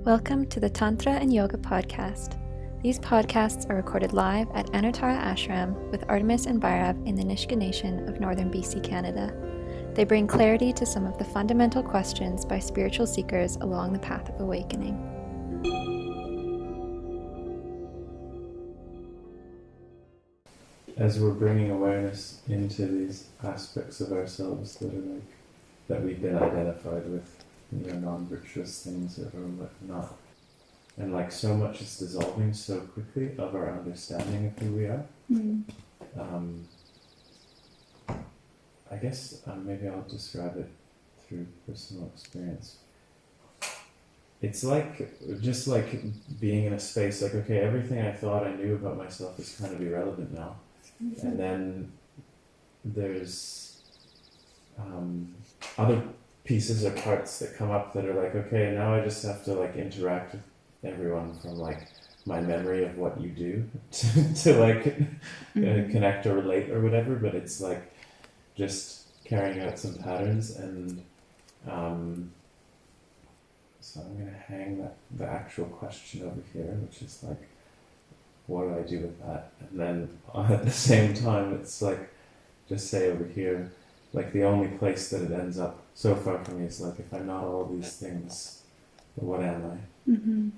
Welcome to the Tantra and Yoga podcast. These podcasts are recorded live at Anutara Ashram with Artemis and Bhairav in the Nishka Nation of northern BC, Canada. They bring clarity to some of the fundamental questions by spiritual seekers along the path of awakening. As we're bringing awareness into these aspects of ourselves that we've been identified with, non-virtuous things or whatnot, and so much is dissolving so quickly of our understanding of who we are. I guess maybe I'll describe it through personal experience. It's just like being in a space okay, everything I thought I knew about myself is kind of irrelevant now. Mm-hmm. And then there's other pieces or parts that come up that are okay, now I just have to interact with everyone from my memory of what you do to mm-hmm. Connect or relate or whatever, but it's just carrying out some patterns and so I'm going to hang the actual question over here, which is what do I do with that? And then at the same time, it's just say over here, the only place that it ends up so far from me is if I'm not all these things, what am I? Mm-hmm.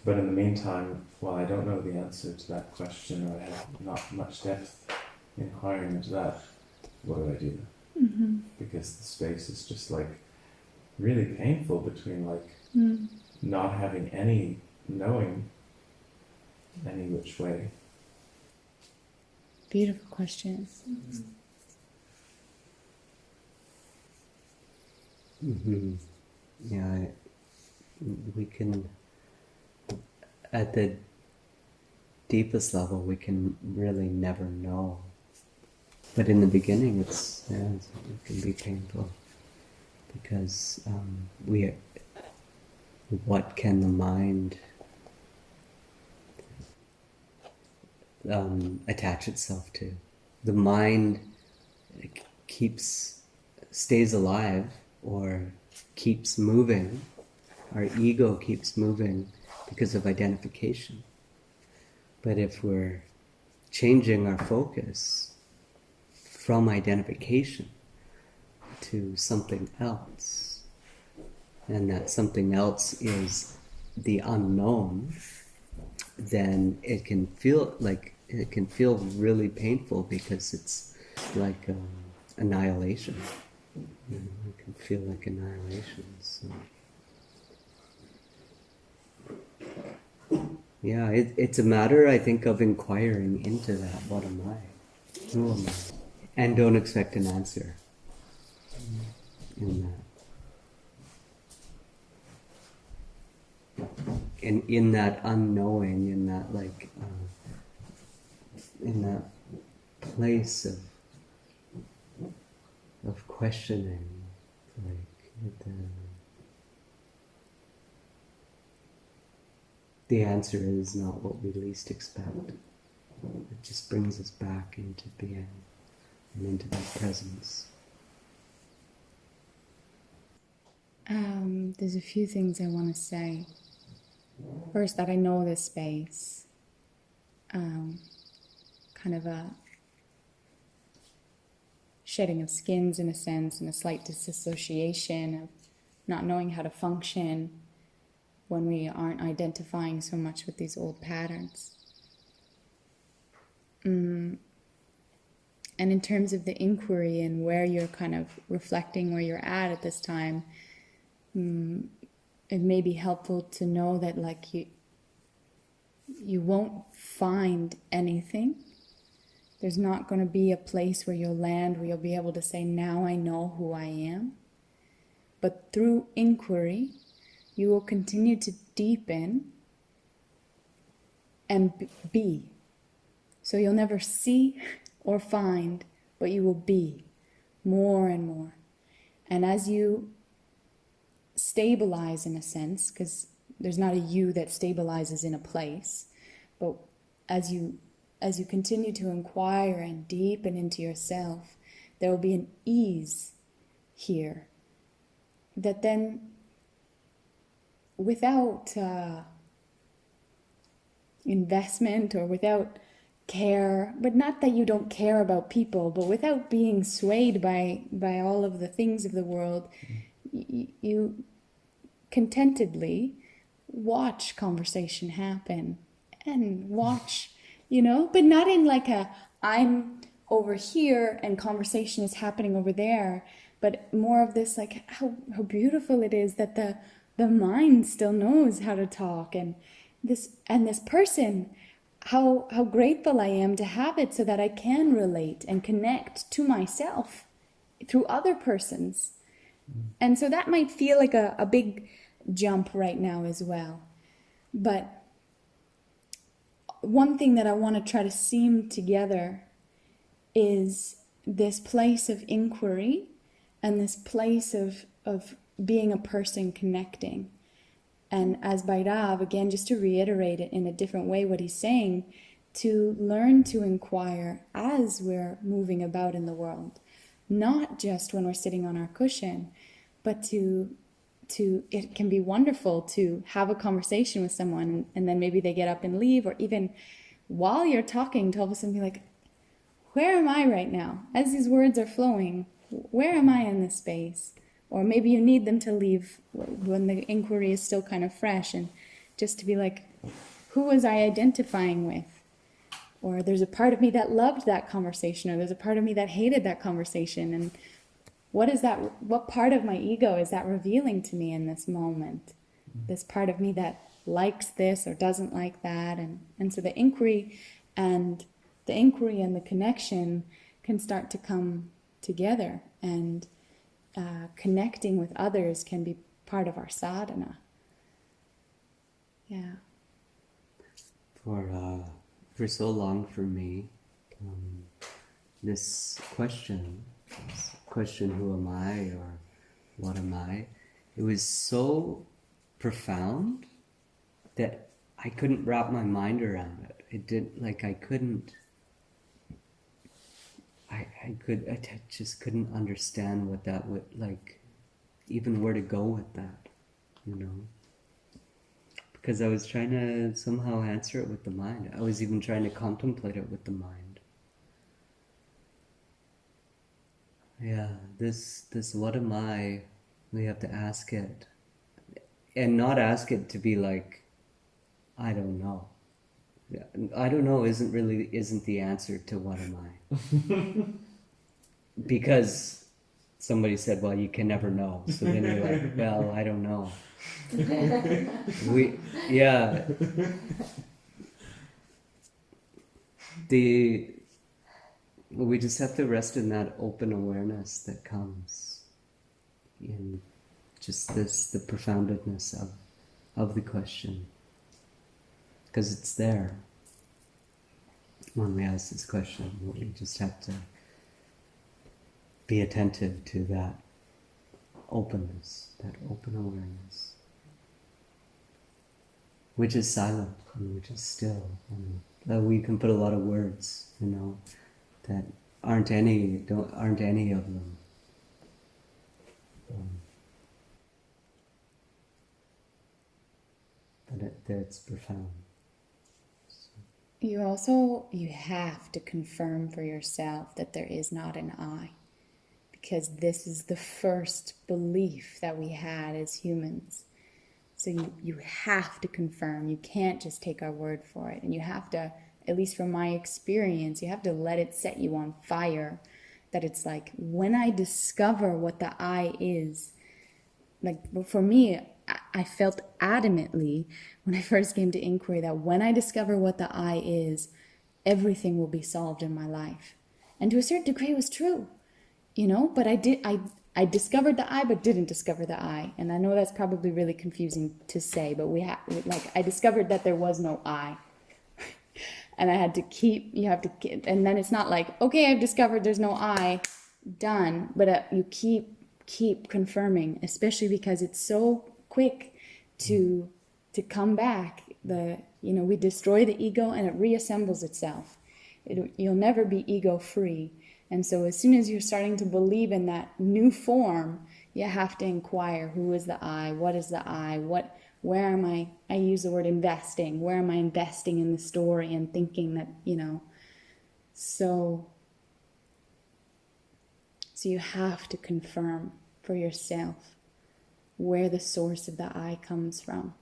But in the meantime, while I don't know the answer to that question, or I have not much depth inquiring into that, what do I do? Mm-hmm. Because the space is just really painful between not having any knowing any which way. Beautiful question. Mm-hmm. Yeah, we can, at the deepest level, we can really never know. But in the beginning, it can be painful because what can the mind attach itself to? The mind stays alive or keeps moving. Our ego keeps moving because of identification. But if we're changing our focus from identification to something else, and that something else is the unknown, then it can feel really painful because it's like annihilation. It can feel like annihilation. So, yeah, it's a matter, I think, of inquiring into that. What am I? Who am I? And don't expect an answer in that. In that unknowing, in that place of questioning, the answer is not what we least expect. It just brings us back into being and into that presence. There's a few things I want to say. First, that I know this space, kind of a shedding of skins in a sense, and a slight disassociation of not knowing how to function when we aren't identifying so much with these old patterns. And in terms of the inquiry and where you're kind of reflecting where you're at this time, it may be helpful to know that you won't find anything. There's not going to be a place where you'll land where you'll be able to say, now I know who I am. But through inquiry, you will continue to deepen and be. So you'll never see or find, but you will be more and more. And as you stabilize in a sense, because there's not a you that stabilizes in a place, but as you continue to inquire and deepen into yourself, there will be an ease here that then without investment or without care, but not that you don't care about people, but without being swayed by all of the things of the world, you contentedly watch conversation happen and watch, but not in like I'm over here and conversation is happening over there, but more of this like how beautiful it is that the mind still knows how to talk, and this person, how grateful I am to have it so that I can relate and connect to myself through other persons. And so that might feel like a big jump right now as well. But one thing that I want to try to seam together is this place of inquiry and this place of being a person connecting. And as Bhairav, again, just to reiterate it in a different way, what he's saying, to learn to inquire as we're moving about in the world, not just when we're sitting on our cushion, but to it can be wonderful to have a conversation with someone and then maybe they get up and leave, or even while you're talking to all of a sudden be like, where am I right now? As these words are flowing, where am I in this space? Or maybe you need them to leave when the inquiry is still kind of fresh, and just to be like, who was I identifying with? Or there's a part of me that loved that conversation, or there's a part of me that hated that conversation, and what part of my ego is that revealing to me in this moment? This part of me that likes this or doesn't like that, and so the inquiry and the connection can start to come together, and connecting with others can be part of our sadhana. Yeah. For so long for me, this question, who am I or what am I, it was so profound that I couldn't wrap my mind around it. I just couldn't understand what that would, like, even where to go with that, because I was trying to somehow answer it with the mind. I was even trying to contemplate it with the mind. Yeah, this what am I? We have to ask it, and not ask it to be like, I don't know. I don't know isn't the answer to what am I. Because somebody said, well, you can never know. So then you're like, well, I don't know. We just have to rest in that open awareness that comes in just the profoundness of the question. Because it's there. When we ask this question, we just have to be attentive to that openness, that open awareness, which is silent and which is still. And we can put a lot of words, that aren't any of them. But it's profound. You have to confirm for yourself that there is not an I, because this is the first belief that we had as humans. So you have to confirm. You can't just take our word for it. And you have to, at least from my experience, you have to let it set you on fire. That it's like, when I discover what the I is, like for me, I felt adamantly when I first came to inquiry that when I discover what the I is, everything will be solved in my life. And to a certain degree it was true, but I discovered the I but didn't discover the I. And I know that's probably really confusing to say, but I discovered that there was no I. And I had to and then it's not like, okay, I've discovered there's no I, done. But you keep confirming, especially because it's so quick to come back. We destroy the ego and it reassembles itself. You'll never be ego free. And so as soon as you're starting to believe in that new form, you have to inquire, who is the I? What is the I? where am I use the word investing, where am I investing in the story and thinking that, so you have to confirm for yourself where the source of the I comes from.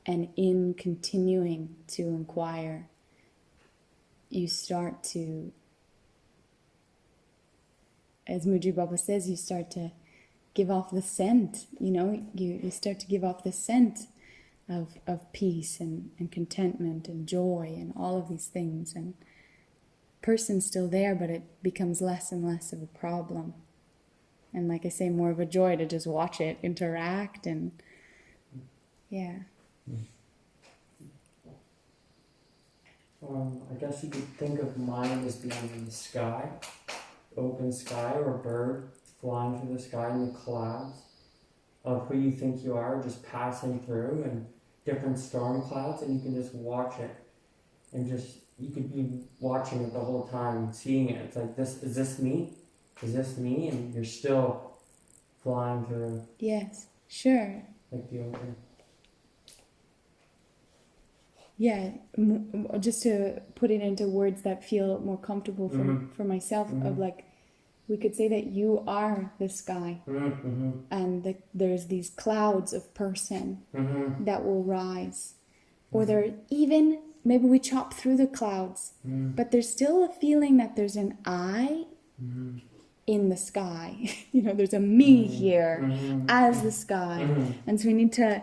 And in continuing to inquire, you start to, as Muji Baba says, you start to give off the scent, you start to give off the scent of peace and contentment and joy and all of these things. And person's still there, but it becomes less and less of a problem. And like I say, more of a joy to just watch it interact and, yeah. I guess you could think of mind as being in the sky, open sky, or a bird flying through the sky in the clouds of who you think you are, just passing through, and different storm clouds, and you can just watch it, and you could be watching it the whole time, seeing it. It's like, is this me? Is this me? And you're still flying through. Yes, sure. Like the open. Yeah, just to put it into words that feel more comfortable for myself, of like, we could say that you are the sky, and there's these clouds of person that will rise, or there even, maybe we chop through the clouds, but there's still a feeling that there's an I in the sky. There's a me here as the sky, and so we need to,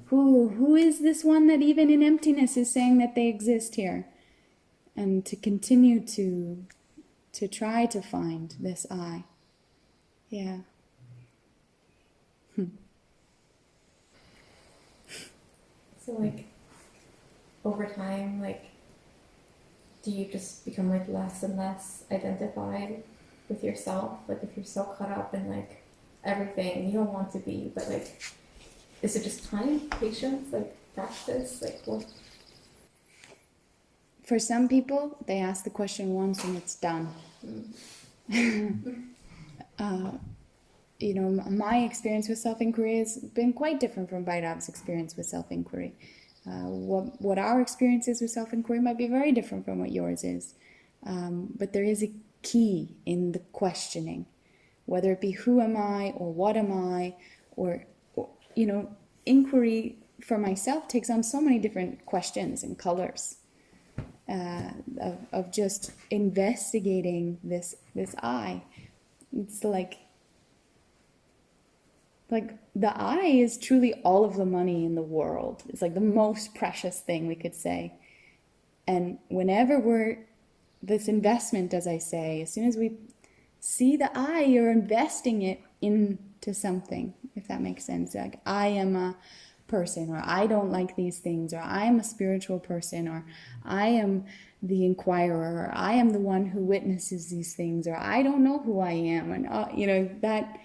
who is this one that even in emptiness is saying that they exist here, and to continue to try to find this I. Yeah. So like, over time, like, do you just become like less and less identified with yourself? Like, if you're so caught up in like everything you don't want to be, but like, is it just time, patience, like practice, like what? For some people, they ask the question once and it's done. My experience with self-inquiry has been quite different from Bhairav's experience with self-inquiry. What our experience is with self-inquiry might be very different from what yours is. But there is a key in the questioning, whether it be who am I or what am I, or inquiry for myself takes on so many different questions and colors. Of just investigating this I. It's like the I is truly all of the money in the world. It's like the most precious thing we could say. And whenever we're this investment, as I say, as soon as we see the I, you're investing it into something, if that makes sense. Like, I am a person, or I don't like these things, or I am a spiritual person, or I am the inquirer, or I am the one who witnesses these things, or I don't know who I am. And that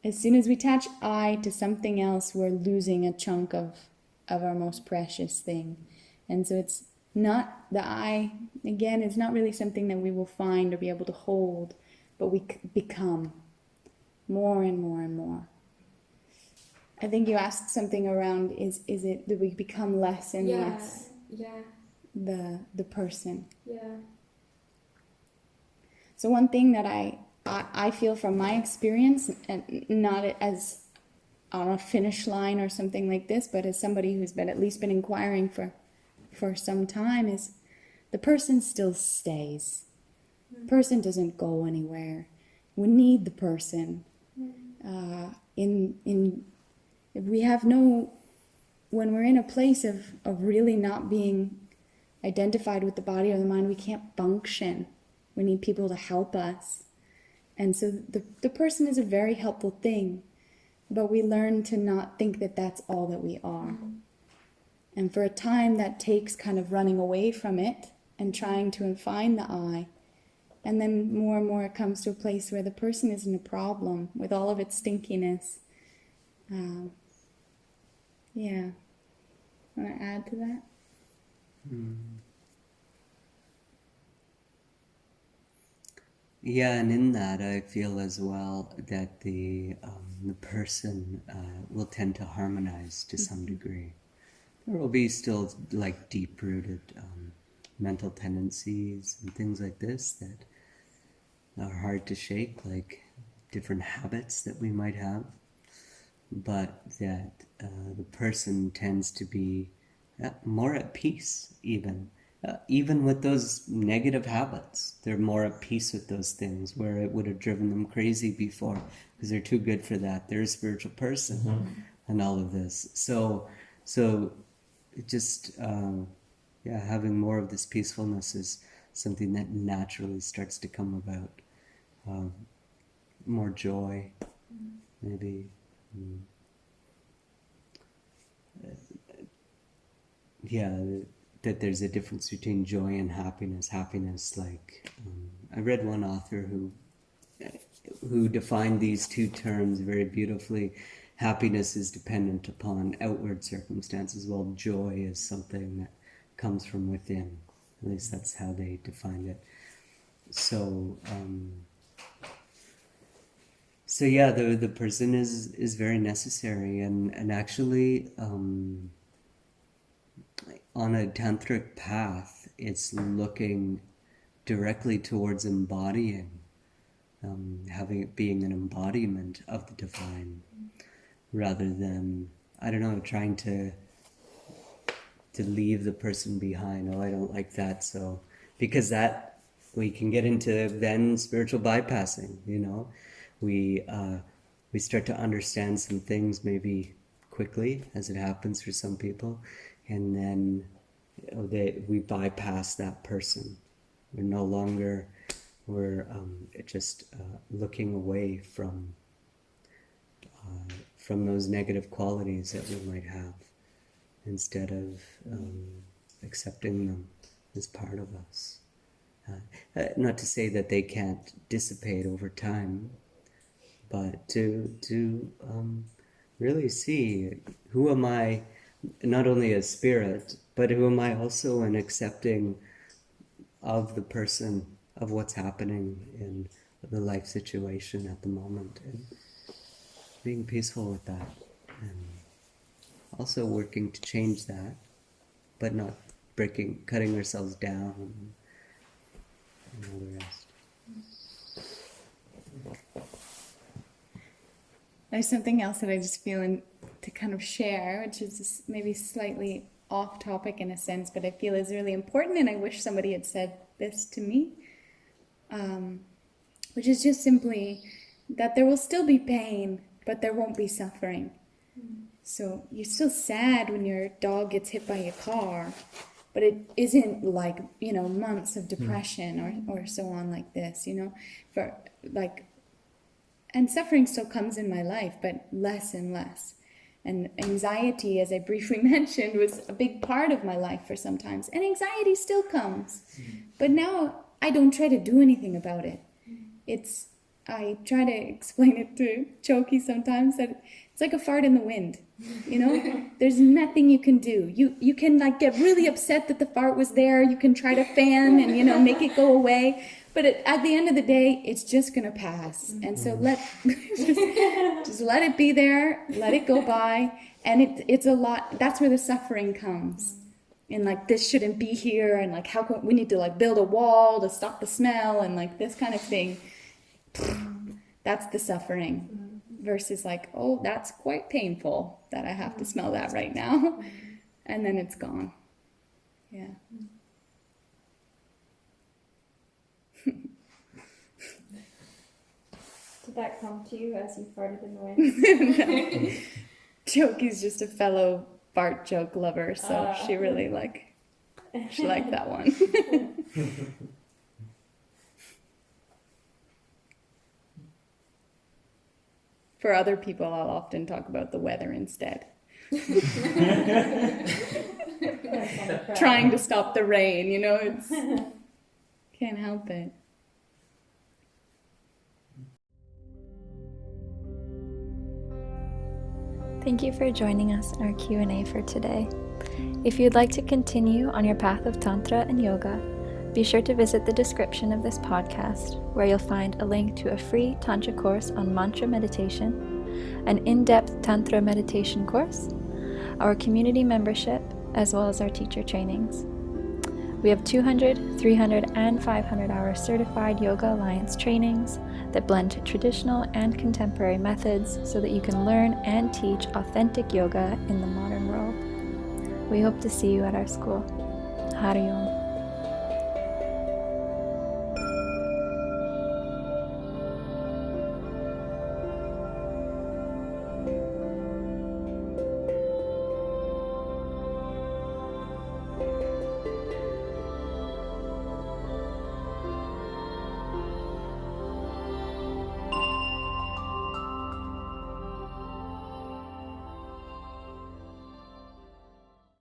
as soon as we attach I to something else, we're losing a chunk of our most precious thing. And so it's not the I, again, it's not really something that we will find or be able to hold, but we become more and more and more. I think you asked something around, is it that we become less and less the person? Yeah. So one thing that I feel from my experience, and not as on a finish line or something like this, but as somebody who's at least been inquiring for some time, is the person still stays. The person doesn't go anywhere. We need the person. If we have when we're in a place of really not being identified with the body or the mind, we can't function. We need people to help us. And so the person is a very helpful thing, but we learn to not think that that's all that we are. And for a time that takes kind of running away from it and trying to find the I. And then more and more it comes to a place where the person isn't a problem with all of its stinkiness. Yeah. Want to add to that? Yeah, and in that, I feel as well that the person will tend to harmonize to some degree. There will be still like deep-rooted mental tendencies and things like this that are hard to shake, like different habits that we might have, but that the person tends to be more at peace, even with those negative habits. They're more at peace with those things where it would have driven them crazy before because they're too good for that. They're a spiritual person and all of this. So it just having more of this peacefulness is something that naturally starts to come about. More joy, maybe. That there's a difference between joy and happiness. Happiness, like I read one author who defined these two terms very beautifully. Happiness is dependent upon outward circumstances, while joy is something that comes from within. At least that's how they defined it. So the person is very necessary, and actually on a tantric path, it's looking directly towards embodying, having it being an embodiment of the divine, rather than, I don't know, trying to leave the person behind. Oh, I don't like that, so, because that, we can get into then spiritual bypassing, you know. We start to understand some things maybe quickly, as it happens for some people, and then we bypass that person. We're no longer, just looking away from those negative qualities that we might have, instead of accepting them as part of us. Not to say that they can't dissipate over time, but to really see, who am I, not only as spirit, but who am I also in accepting of the person, of what's happening in the life situation at the moment, and being peaceful with that, and also working to change that, but not cutting ourselves down and all the rest. There's something else that I just feel to kind of share, which is maybe slightly off topic in a sense, but I feel is really important, and I wish somebody had said this to me, which is just simply that there will still be pain, but there won't be suffering. So you're still sad when your dog gets hit by a car, but it isn't like, months of depression or so on like this, and suffering still comes in my life, but less and less. And anxiety, as I briefly mentioned, was a big part of my life for some times. And anxiety still comes. But now I don't try to do anything about it. I try to explain it to Choki sometimes that it's like a fart in the wind. There's nothing you can do. You can get really upset that the fart was there. You can try to fan and make it go away. But at the end of the day, it's just going to pass. And so just let it be there, let it go by. And it's a lot, that's where the suffering comes. And this shouldn't be here, and how come we need to build a wall to stop the smell, and this kind of thing. That's the suffering. Versus oh, that's quite painful that I have to smell that right now. And then it's gone. Yeah. Did that come to you as you farted in the wind? No. Choki's just a fellow fart joke lover, so she really she liked that one. For other people, I'll often talk about the weather instead. Trying to stop the rain, it's can't help it. Thank you for joining us in our Q&A for today. If you'd like to continue on your path of Tantra and Yoga, be sure to visit the description of this podcast, where you'll find a link to a free Tantra course on mantra meditation, an in-depth Tantra meditation course, our community membership, as well as our teacher trainings. We have 200, 300, and 500 hour certified Yoga Alliance trainings that blend traditional and contemporary methods so that you can learn and teach authentic yoga in the modern world. We hope to see you at our school. Hari Om.